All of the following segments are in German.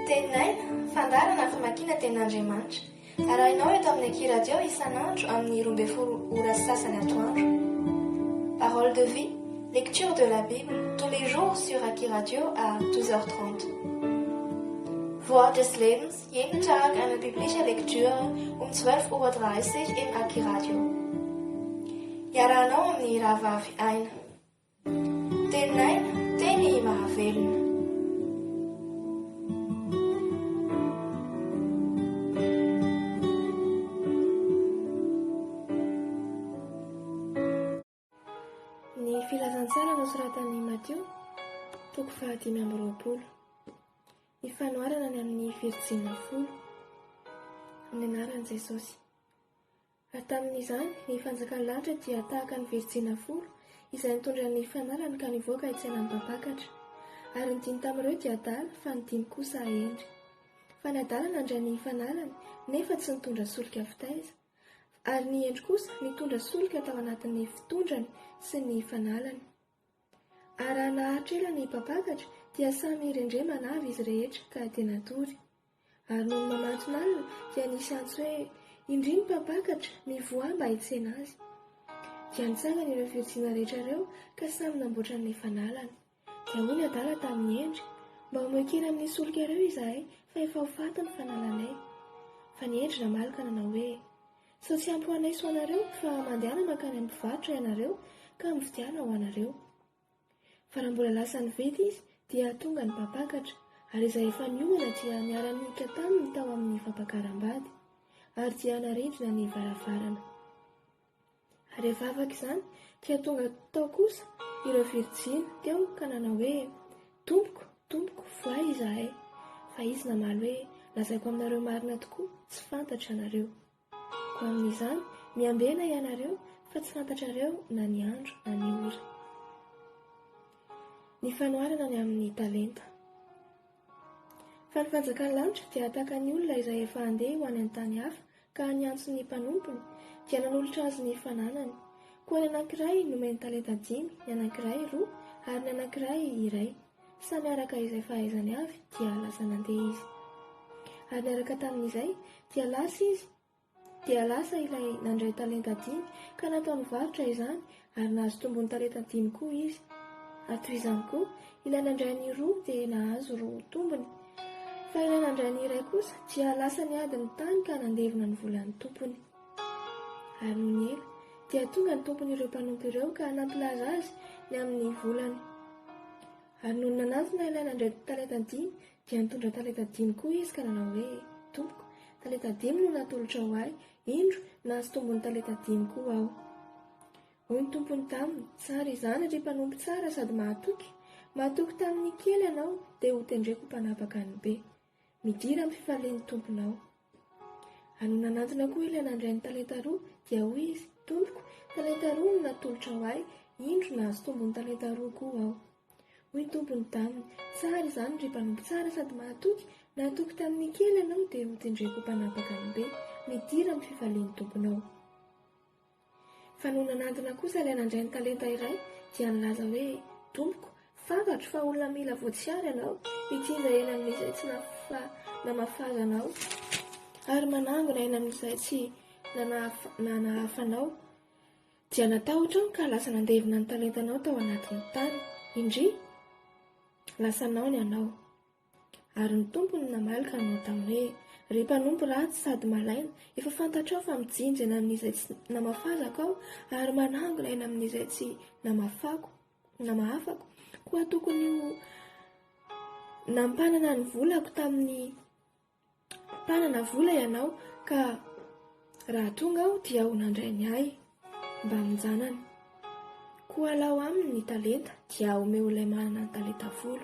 Tenaina, fandarana famakiana ten'Andriamanitra. Arahinao eto amin'ny Aki Radio isan'andro amin'ny 12 ora sasany atoandro. Parole de vie, lecture de la Bible, tous les jours sur Aki Radio à 12h30. Wort des Lebens, jeden Tag eine biblische Lektüre um 12:30 Uhr im Aki Radio. Iarahanao amin'ny rahavavy aina. Tenaina, teny mahavelona. Ny filazantsara nosoratan'i Matteo, toko 5:20. Ny fanoharana ny amin'ny Virjina folo, amin'ny anaran'i Jesosy. Ary tamin'izany, ny fanjakan'ny lanitra dia tahaka ny Virjina folo, izay nitondra ny fanalany ka nivoaka itsena mipapakatra. Ary ny dimy tamin'ireo dia adala, fa ny dimy kosa endry. Fa ny adala nandray ny fanalany, nefa tsy nitondra solika fitaiza. Ary ny endry kosa nitondra solika tao anatin'ny fitondrany sy ny fanalany. Ary raha naharitra ela ny mpapakatra dia samy rendremana avy izy rehetra ka dia natory. Ary noho ny mamantona dia nisy antso hoe indry ny mpapakatra mivoa mba hitsena azy. Dia nitsangana ireo virjina rehetra ireo ka samy namboatra ny fanalany. Dia hoy ny adala tamin'ny endry, mba homekiry amin'ny solika ireo izahay fa efa ho faty ny fanalanay. Fa ny endry namalaka nanao hoe, sao tsy ampy ho anay so anareo fa mandehana makany amin'ny mpivarotra ianareo ka mividiana ho anareo. Fa raha mbola lasa nividy izy dia tonga ny mpapakatra, ary izay efa niomana dia niara-nika taminy tao amin'ny fampakaram-bady, ary dia narindrina ny varavarana. Ary rehefa afaka izany dia tonga tao kosa ireo virjina teo ka nanao hoe, tompoko, tompoko, voay izahay. Fa izy namaly hoe, lazaiko aminareo marina tokoa, tsy fantatra anareo. Ko amin'izany, miambena ianareo fa tsy fantatrareo na ny andro na ny ora. Ny fanoharana ny amin'ny talenta. Fa ny fanjakan'ny lanitra dia tahaka ny olona izay efa handeha ho any an-tany hafa ka niantso ny mpanompony dia nanolotra azy ny fananany. Koa ny anankiray nomeny talenta 5, ny anankiray 2 ary ny anankiray 1. Samy araka izay fahaizany avy dia lasa nandeha izy. Ary niaraka tamin'izay dia lasa izy. Dia lasa ilay nandray talenta 5 ka natao nivarotra izany ary nahazo tombony talenta 5 koa izy. Ary toy izany koa, ilay nandray ny 2 dia nahazo 2 tombony. Fa ilay nandray ny 1 kosa dia lasa niady ny tany ka nandevina ny volan'ny tompony. Ary noho ny ela dia tonga ny tompon'ireo mpanompo ireo ka nampilaza azy ny amin'ny volany. Ary noho nanantona ilay nandray talenta 5 dia nitondra talenta 5 koa izy ka nanao hoe, tompoko, talenta 5 no natolotra ho ahy, indro nahazo tombony talenta 5 koa aho. Hoy ny tompony taminy, tsara izany ry mpanompo tsara sady mahatoky tamin'ny kely ianao dia ho tendreko mpanapaka ny be. Midira amin'ny fifalian'ny tomponao. Ary noho nanantona koa ilay nandray ny talenta 2 dia hoy izy, tompoko, talenta 2 no natolotra ho ahy, indro nahazo tombony talenta 2 koa aho. Hoy ny tompony taminy, tsara izany ry mpanompo tsara sady mahatoky tamin'ny kely ianao dia ho tendreko mpanapaka ny be. Midira amin'ny fifalian'ny tomponao. Fa noho nanantona kosa ilay nandray ny talenta 1 dia nilaza hoe, tompoko, fantatro fa olona mila voatsiary ianao, mitsinja eny amin'izay tsy namafazanao, ary manangona eny amin'izay tsy nahafanao. Dia natahotra ka lasa nandevina ny talentanao tao anatin'ny tany. Indry, lasa naony ianao. Ary ny tompony namalaka no taminy hoe, ry mpanompo ratsy sady malaina, efa fantatrao fa mijinja eny amin'izay tsy namafazako aho, ary manangona eny amin'izay tsy namahafako, koa tokony ho nampanana ny volako tamin'ny mpanana vola ianao, ka raha tonga aho dia ho nandray ny ahy mba mijanany. Koa alao aminy ny talenta dia omeo ilay manana ny talenta 10.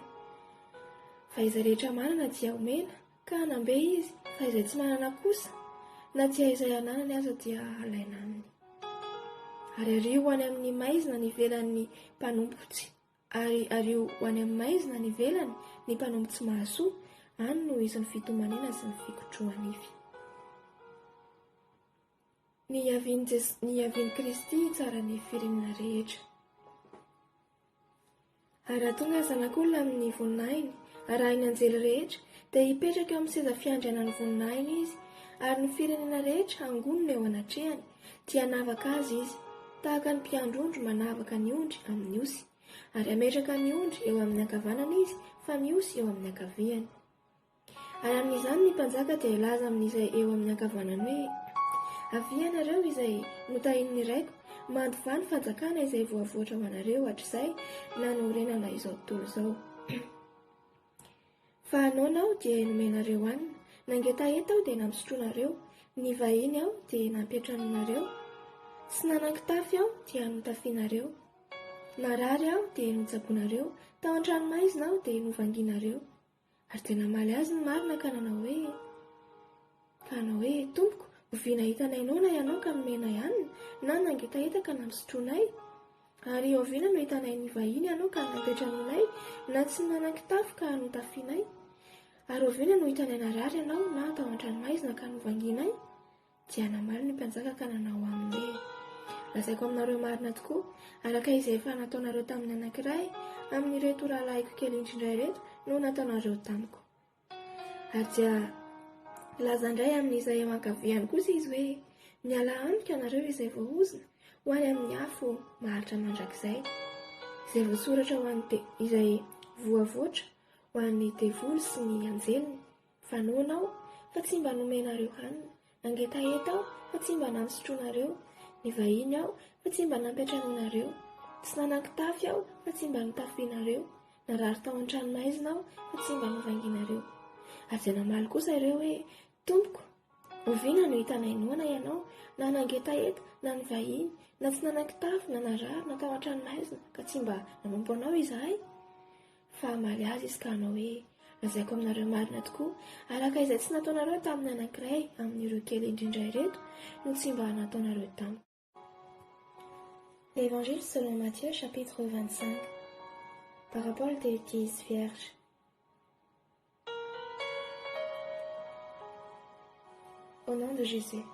Fa izay rehetra manana dia omena ka nambe izy, fa izay tsy manana kosa na dia izay ananany aza dia alaina aminy. Ary ario ho any amin'ny maizina ny velan'ny mpanompotsy, ary ario ho any amin'ny maizina ny velany ny mpanompo tsy mahasoa, any no izy ny fitomanina sy ny fikotroan'ify. Ny iavian'i Kristy tsara ny firenena rehetra. Ary raha tonga zanak'olona amin'ny voninahiny arahiny anjely rehetra dia hipetraka eo amin'ny seza fiandrianany voninahiny izy, ary ny firenena rehetra angoniny eo anatrehany dia hanavaka azy izy, tahaka ny mpiandrondro manavaka ny ondry amin'ny osy, ary ametraka ny ondry eo amin'ny ankavanana izy fa ny osy eo amin'ny ankaviany. Ary amin'izany ny mpanjaka dia ilaza amin'izay eo amin'ny ankavanany hoe: avy ianareo izay notahin'ny raiko, mandova ny fanjakana izay voavoatra ho anareo hatr'izay nanorenana izao tontolo izao. Fa anaonao dia nomenareo hanina, nangetaheta aho dia nampisotroanareo, ny vahiny aho dia nampiatranonareo, sy nanan-kitafy aho dia notafianareo, narary aho dia notsaboanareo, tao an-tranomaizina aho dia novanginareo. Ary tena namaly azy ny marina ka nanao hoe: Tompoko, oviana hitanay noana ianao ka nomenay hanina, na nangetaheta ka nampisotroanay, ary oviana no hitanay ny vahiny ianao ka nampiatranonay, na tsy nanan-kitafy ka notafianay, ary oviana no hitanay narary ianao na tao an-tranomaizina ka novanginay. Dia namaly ny mpanjaka ka nanao aminy hoe: lazaiko aminareo marina tokoa, araka izay efa nataonareo tamin'ny anankiray, amin'ireto rahalahyko kely indrindray reto no nataonareo tamiko. Ary dia laza indray amin'izay eo ankaviany kosa izy hoe: miala amiko ianareo izay voahozina ho any amin'ny afo maharitra mandrakizay, izay voasoratra ho an'ny izay voavoatra ho an'ny devoly sy ny anjeliny. Fa noanao fa tsy mba nomenareo hanina, nangetaheta aho fa tsy mba nampisotroanareo, ny vahiny aho fa tsy mba nampiatranonareo, tsy nanan-kitafy aho fa tsy mba notafianareo, narary tao an-tranomaizina aho fa tsy mba novanginareo. Ary dia namaly kosa ireo hoe: Tompoko, oviana no hitanay noana ianao, na nangetaheta na ny vahiny, na tsy nanan-kitafy na narary na tao an-tranomaizina ka tsy mba nanompo anao izahay. Fa hamaly azy izy ka hanao hoe: lazaiko aminareo marina tokoa, araka izay tsy nataonareo tamin'ny anankiray amin'ireo kely indrindray reto no tsy mba nataonareo tamiko. L'Évangile selon Matthieu, chapitre 25. Parabole des 10 vierges. Au nom de Jésus.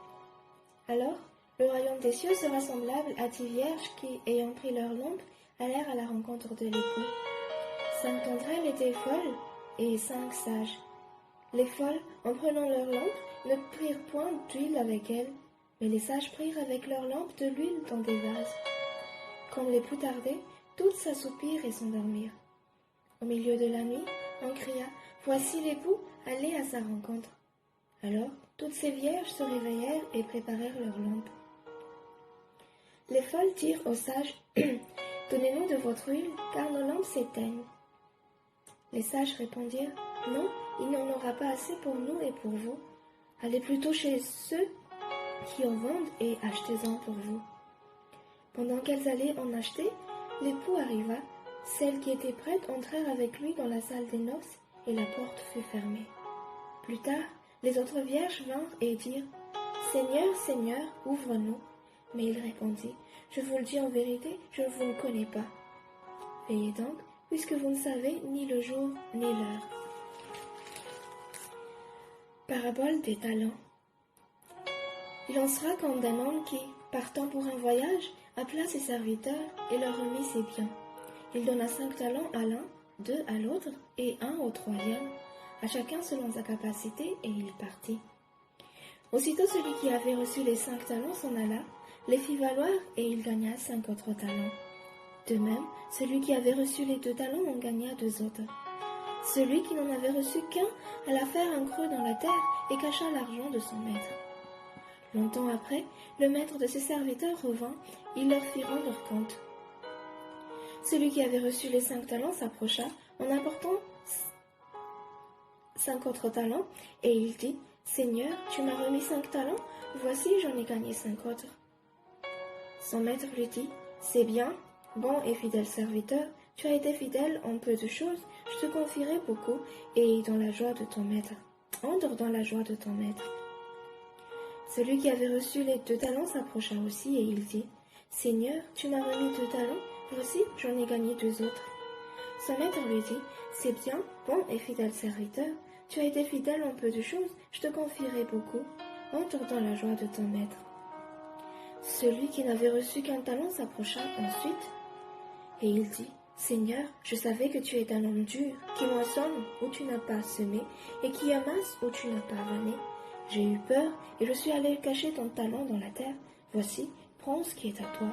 Alors, le royaume des cieux sera semblable à 10 vierges qui, ayant pris leur lampe, allèrent à la rencontre de l'époux. 5 d'entre elles étaient folles et 5 sages. Les folles, en prenant leur lampe, ne prirent point d'huile avec elles, mais les sages prirent avec leur lampe de l'huile dans des vases. Comme l'époux tardait, toutes s'assoupirent et s'endormirent. Au milieu de la nuit, on cria: voici l'époux, allez à sa rencontre. Alors, toutes ces vierges se réveillèrent et préparèrent leurs lampes. Les folles dirent aux sages: donnez-nous de votre huile, car nos lampes s'éteignent. Les sages répondirent: non, il n'y en aura pas assez pour nous et pour vous. Allez plutôt chez ceux qui en vendent et achetez-en pour vous. Pendant qu'elles allaient en acheter, l'époux arriva. Celles qui étaient prêtes entrèrent avec lui dans la salle des noces, et la porte fut fermée. Plus tard, les autres vierges vinrent et dirent: Seigneur, Seigneur, ouvre-nous. Mais il répondit: je vous le dis en vérité, je ne vous connais pas. Veillez donc, puisque vous ne savez ni le jour ni l'heure. Parabole des talents. Il en sera comme d'un homme qui, partant pour un voyage, appela ses serviteurs et leur remit ses biens. Il donna 5 talents à l'un, 2 à l'autre et 1 au 3e, à chacun selon sa capacité, et il partit. Aussitôt celui qui avait reçu les 5 talents s'en alla, les fit valoir, et il gagna 5 autres talents. De même, celui qui avait reçu les 2 talents en gagna 2 autres. Celui qui n'en avait reçu qu'un alla faire un creux dans la terre et cacha l'argent de son maître. Longtemps après, le maître de ses serviteurs revint, il leur fit rendre compte. Celui qui avait reçu les 5 talents s'approcha en apportant 5 autres talents, et il dit: Seigneur, tu m'as remis 5 talents, voici j'en ai gagné 5 autres. Son maître lui dit: c'est bien, bon et fidèle serviteur, tu as été fidèle en peu de choses, je te confierai beaucoup, et dans la joie de ton maître. Entre dans la joie de ton maître. Celui qui avait reçu les 2 talents s'approcha aussi, et il dit: Seigneur, tu m'as remis 2 talents, voici j'en ai gagné 2 autres. Son maître lui dit: c'est bien, bon et fidèle serviteur, tu as été fidèle en peu de choses, je te confierai beaucoup, entre dans la joie de ton maître. Celui qui n'avait reçu qu'un talent s'approcha ensuite, et il dit: Seigneur, je savais que tu es un homme dur, qui moissonne où tu n'as pas semé, et qui amasse où tu n'as pas vanné. J'ai eu peur, et je suis allé cacher ton talent dans la terre. Voici, prends ce qui est à toi.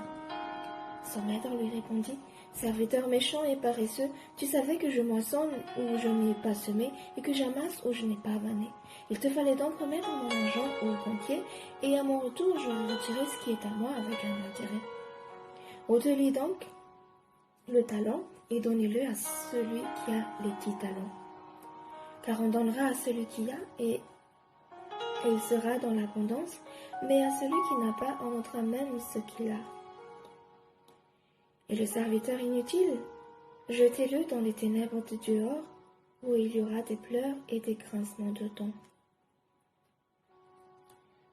Son maître lui répondit, serviteur méchant et paresseux, tu savais que je moissonne où je n'ai pas semé, et que j'amasse où je n'ai pas vanné. Il te fallait donc remettre mon argent au banquier, et à mon retour je retirerai ce qui est à moi avec un intérêt. Ôtez-lui donc le talent et donnez-le à celui qui a les 10 talents. Car on donnera à celui qui a et il sera dans l'abondance, mais à celui qui n'a pas, on ôtera même ce qu'il a. Et le serviteur inutile, jetez-le dans les ténèbres de dehors, où il y aura des pleurs et des grincements de dents.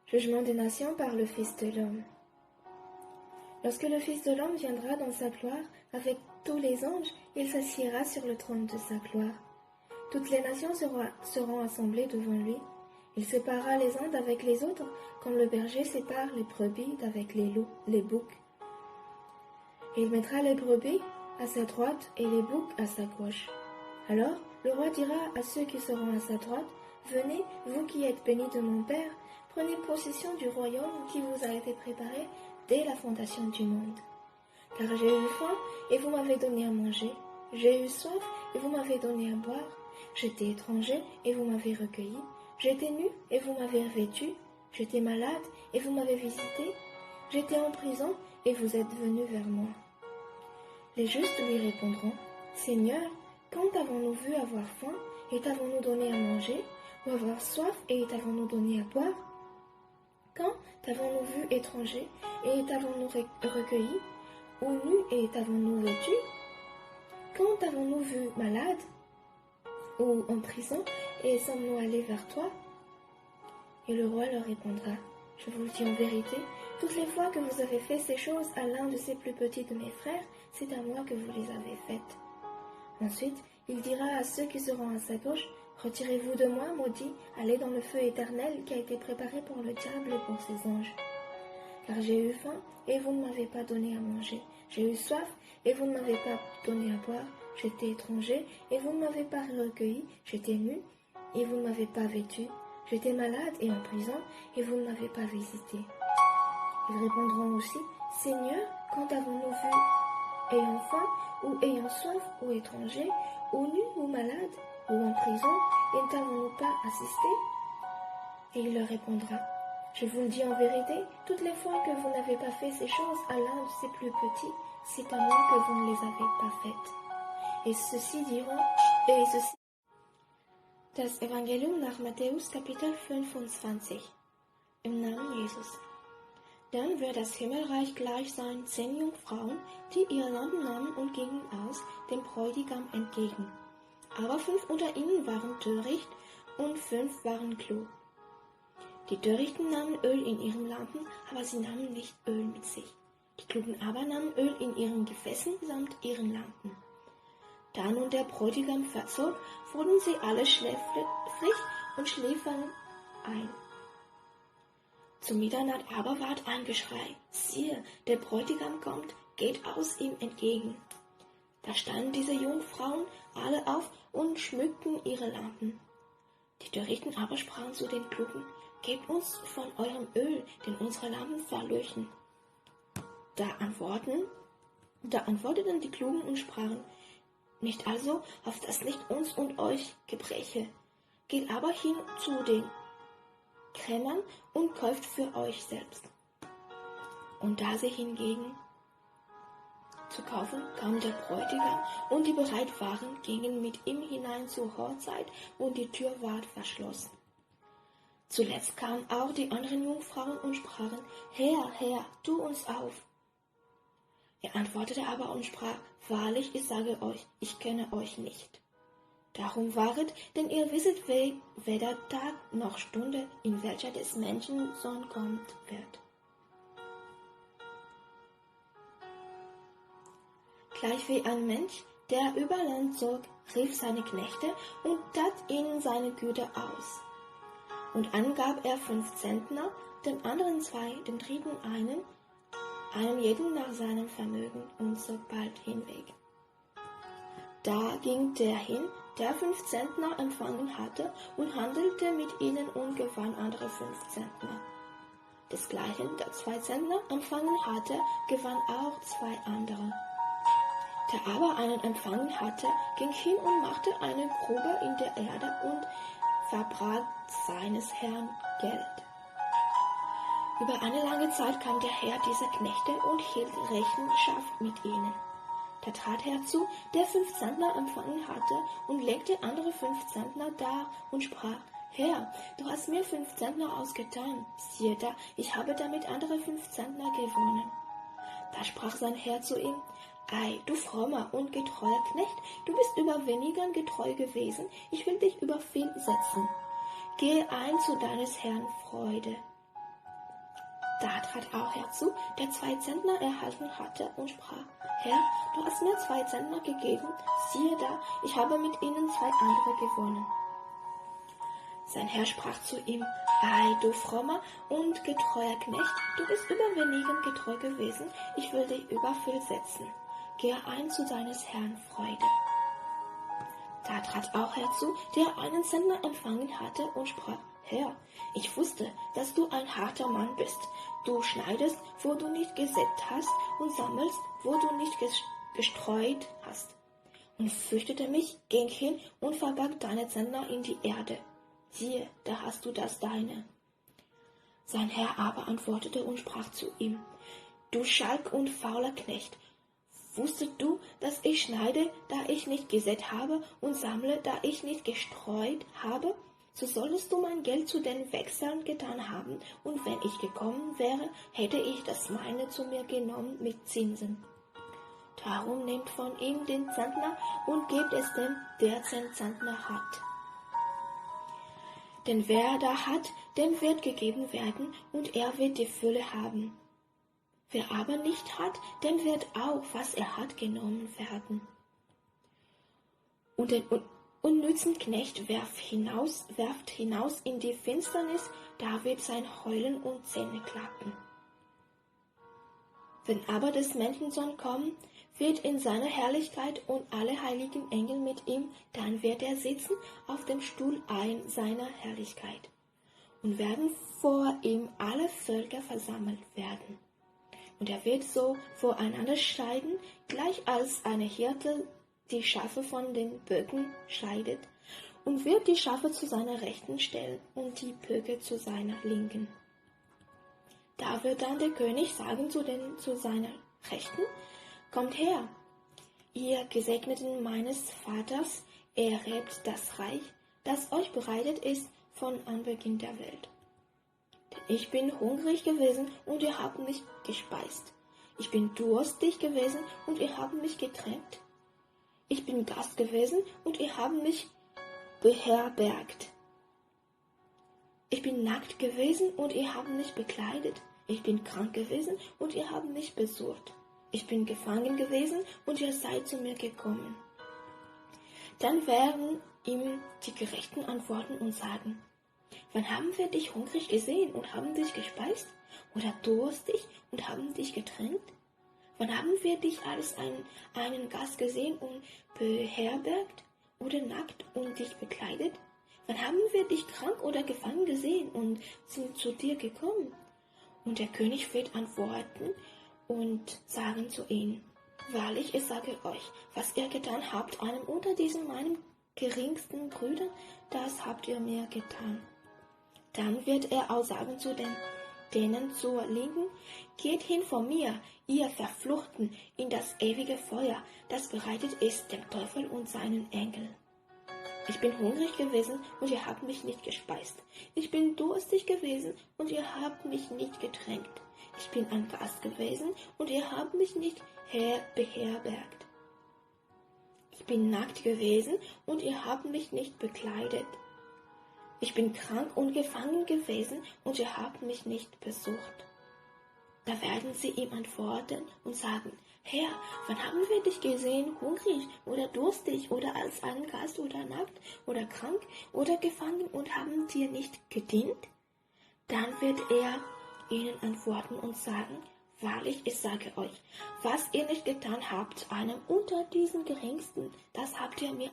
Jugement des nations par le Fils de l'homme. Lorsque le Fils de l'homme viendra dans sa gloire, avec tous les anges, il s'assiera sur le trône de sa gloire. Toutes les nations seront assemblées devant lui. Il séparera les uns d'avec les autres, comme le berger sépare les brebis d'avec les boucs. Et il mettra les brebis à sa droite et les boucs à sa gauche. Alors le roi dira à ceux qui seront à sa droite, « Venez, vous qui êtes bénis de mon Père, prenez possession du royaume qui vous a été préparé dès la fondation du monde. Car j'ai eu faim et vous m'avez donné à manger, j'ai eu soif et vous m'avez donné à boire, j'étais étranger et vous m'avez recueilli, j'étais nu et vous m'avez vêtu, j'étais malade et vous m'avez visité, j'étais en prison et vous êtes venus vers moi. » Les justes lui répondront, « Seigneur, quand avons-nous vu avoir faim et t'avons-nous donné à manger, ou avoir soif et t'avons-nous donné à boire? Quand t'avons-nous vu étranger et t'avons-nous recueilli, ou nu et t'avons-nous vêtu? Quand t'avons-nous vu malade ou en prison et sommes-nous allés vers toi? » Et le roi leur répondra, « Je vous le dis en vérité, toutes les fois que vous avez fait ces choses à l'un de ces plus petits de mes frères, c'est à moi que vous les avez faites. » Ensuite, il dira à ceux qui seront à sa gauche, « Retirez-vous de moi, maudits, allez dans le feu éternel qui a été préparé pour le diable et pour ses anges. Car j'ai eu faim et vous ne m'avez pas donné à manger, j'ai eu soif et vous ne m'avez pas donné à boire, j'étais étranger et vous ne m'avez pas recueilli, j'étais nu et vous ne m'avez pas vêtu, j'étais malade et en prison et vous ne m'avez pas visité. » Ils répondront aussi, « Seigneur, quand avons-nous vu ayant faim ou ayant soif ou étranger, ou nu ou malade, ou en prison, et ne t'avons-nous pas assisté? » Et il leur répondra, « Je vous le dis en vérité, toutes les fois que vous n'avez pas fait ces choses à l'un de ces plus petits, c'est à moi que vous ne les avez pas faites. » Et ceux-ci diront, Das Evangelium nach Matthäus Kapitel 25. Im Namen Jesus. Dann wird das Himmelreich gleich sein 10 Jungfrauen, die ihre Lampen nahmen und gingen aus, dem Bräutigam entgegen. Aber 5 unter ihnen waren töricht und 5 waren klug. Die Törichten nahmen Öl in ihren Lampen, aber sie nahmen nicht Öl mit sich. Die Klugen aber nahmen Öl in ihren Gefäßen samt ihren Lampen. Da nun der Bräutigam verzog, wurden sie alle schläfrig und schliefen ein. Zu Mitternacht aber ward ein Geschrei, siehe, der Bräutigam kommt, geht aus ihm entgegen. Da standen diese Jungfrauen alle auf und schmückten ihre Lampen. Die Törichten aber sprachen zu den Klugen, gebt uns von eurem Öl, denn unsere Lampen verlöschen. Da antworteten die Klugen und sprachen, nicht also, auf das nicht uns und euch gebreche. Geht aber hin zu den Krämern und kauft für euch selbst. Und da sie hingegen zu kaufen, kam der Bräutigam, und die bereit waren, gingen mit ihm hinein zur Hochzeit, und die Tür ward verschlossen. Zuletzt kamen auch die anderen Jungfrauen und sprachen, Herr, Herr, tu uns auf. Er antwortete aber und sprach, wahrlich, ich sage euch, ich kenne euch nicht. Darum wahret, denn ihr wisset weder Tag noch Stunde, in welcher des Menschensohn kommt wird. Gleich wie ein Mensch, der über Land zog, rief seine Knechte und tat ihnen seine Güter aus. Und angab er 5 Zentner, dem anderen 2, dem dritten einen jeden nach seinem Vermögen, und zog bald hinweg. Da ging der hin, der 5 Zentner empfangen hatte, und handelte mit ihnen und gewann andere 5 Zentner. Desgleichen, der 2 Zentner empfangen hatte, gewann auch 2 andere. Der aber einen empfangen hatte, ging hin und machte eine Grube in der Erde und verbrach seines Herrn Geld. Über eine lange Zeit kam der Herr dieser Knechte und hielt Rechenschaft mit ihnen. Da trat herzu, der 5 Zentner empfangen hatte, und legte andere 5 Zentner dar und sprach: Herr, du hast mir 5 Zentner ausgetan. Siehe da, ich habe damit andere 5 Zentner gewonnen. Da sprach sein Herr zu ihm: Ei, du frommer und getreuer Knecht, du bist über wenigen getreu gewesen, ich will dich über viel setzen. Gehe ein zu deines Herrn Freude. Da trat auch herzu, der 2 Zentner erhalten hatte, und sprach: Herr, du hast mir 2 Zentner gegeben, siehe da, ich habe mit ihnen 2 andere gewonnen. Sein Herr sprach zu ihm: Ei, du frommer und getreuer Knecht, du bist über wenigen getreu gewesen, ich will dich über viel setzen. Gehe ein zu deines Herrn Freude. Da trat auch herzu, der einen Zentner empfangen hatte, und sprach: Herr, ich wusste, dass du ein harter Mann bist. Du schneidest, wo du nicht gesät hast, und sammelst, wo du nicht gestreut hast. Und fürchtete mich, ging hin und verbarg deine Zentner in die Erde. Siehe, da hast du das deine. Sein Herr aber antwortete und sprach zu ihm: Du Schalk und fauler Knecht, wusstest du, dass ich schneide, da ich nicht gesät habe, und sammle, da ich nicht gestreut habe? So solltest du mein Geld zu den Wechseln getan haben, und wenn ich gekommen wäre, hätte ich das meine zu mir genommen mit Zinsen. Darum nehmt von ihm den Zentner und gebt es dem, der 10 Zentner hat. Denn wer da hat, dem wird gegeben werden, und er wird die Fülle haben. Wer aber nicht hat, dem wird auch, was er hat, genommen werden. Und den unnützen Knecht werft hinaus in die Finsternis, da wird sein Heulen und Zähneklappen. Wenn aber des Menschensohn kommt, wird in seiner Herrlichkeit und alle heiligen Engel mit ihm, dann wird er sitzen auf dem Stuhl ein seiner Herrlichkeit. Und werden vor ihm alle Völker versammelt werden. Und er wird so voreinander scheiden, gleich als eine Hirte die Schafe von den Böcken scheidet, und wird die Schafe zu seiner Rechten stellen und die Böcke zu seiner Linken. Da wird dann der König sagen zu seiner Rechten: Kommt her, ihr Gesegneten meines Vaters, erbt das Reich, das euch bereitet ist von Anbeginn der Welt. Denn ich bin hungrig gewesen, und ihr habt mich gespeist. Ich bin durstig gewesen, und ihr habt mich getränkt. Ich bin Gast gewesen, und ihr habt mich beherbergt. Ich bin nackt gewesen, und ihr habt mich bekleidet. Ich bin krank gewesen, und ihr habt mich besucht. Ich bin gefangen gewesen, und ihr seid zu mir gekommen. Dann werden ihm die Gerechten antworten und sagen: Wann haben wir dich hungrig gesehen und haben dich gespeist? Oder durstig und haben dich getränkt? Wann haben wir dich als einen Gast gesehen und beherbergt? Oder nackt und dich bekleidet? Wann haben wir dich krank oder gefangen gesehen und sind zu dir gekommen? Und der König wird antworten und sagen zu ihnen: Wahrlich, ich sage euch, was ihr getan habt, einem unter diesen meinen geringsten Brüdern, das habt ihr mir getan. Dann wird er auch sagen zu denen zur Linken: Geht hin vor mir, ihr Verfluchten, in das ewige Feuer, das bereitet ist dem Teufel und seinen Engeln. Ich bin hungrig gewesen, und ihr habt mich nicht gespeist. Ich bin durstig gewesen, und ihr habt mich nicht getränkt. Ich bin ein Gast gewesen, und ihr habt mich nicht beherbergt. Ich bin nackt gewesen, und ihr habt mich nicht bekleidet. Ich bin krank und gefangen gewesen, und ihr habt mich nicht besucht. Da werden sie ihm antworten und sagen: Herr, wann haben wir dich gesehen, hungrig oder durstig oder als einen Gast oder nackt oder krank oder gefangen und haben dir nicht gedient? Dann wird er ihnen antworten und sagen: Wahrlich, ich sage euch, was ihr nicht getan habt, einem unter diesen Geringsten, das habt ihr mir